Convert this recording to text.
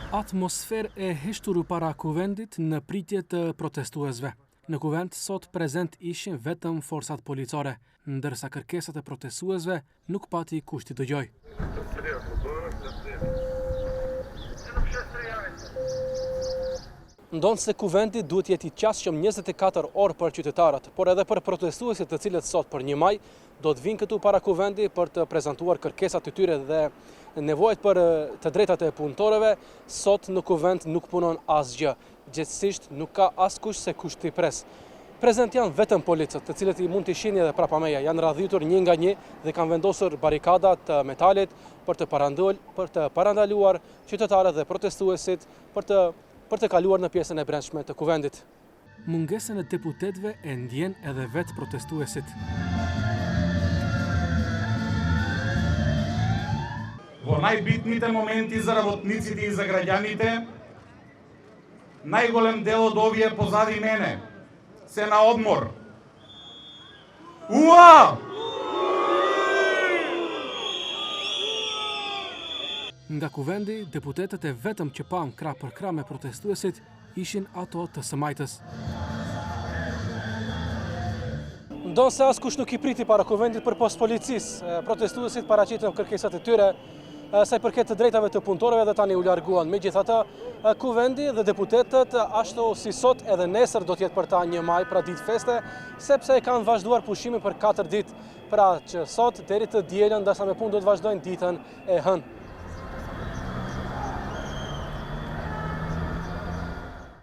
Atmosferë e heshtur para kuvendit në pritje të protestuesve. Në kuvend sot prezent ishin vetëm forcat policore, ndërsa kërkesat e protestuesve nuk pati kush t'i dëgjoj. Ndonë se kuvendi duhet jeti qasëshëm 24 orë për qytetarët, por edhe për protestuesit të cilët sot për 1 maj do të vinë këtu para kuvendi për të prezentuar kërkesat të tyre dhe nevojat për të drejtat e punëtorëve, sot në kuvend nuk punon asgjë. Gjithsesisht nuk ka askush se kush t'i pres. Prezent janë vetëm policët, të cilët i mund t'i shihni edhe prapa meja, janë radhitur një nga një dhe kanë vendosur barikada të metalit për të parandaluar qytetarët dhe protestuesit për të kaluar në pjesën e brendshme të kuvendit. Mungesën e deputetëve e ndjen edhe vetë protestuesit. Во најбитните моменти за работниците и за граѓаните, најголем дел од овие позади мене се на одмор. Уа! Nga kuvendi, deputetët e vetëm që pan krah për krah me protestuesit ishin ato të së-majtës. Ndonë se askush nuk i priti para kuvendit për pos policisë, protestuesit paraqitën kërkesat e tyre, sa i përket të drejtave të punëtorëve dhe tani u larguan. Megjithatë, kuvendi dhe deputetët ashtu si sot edhe nesër do t'jetë për ta 1 maj, pra ditë feste, sepse e kanë vazhduar pushimin për 4 ditë, pra që sot deri të dielën, ndërsa me punë do të vazhdojnë ditën e hënë.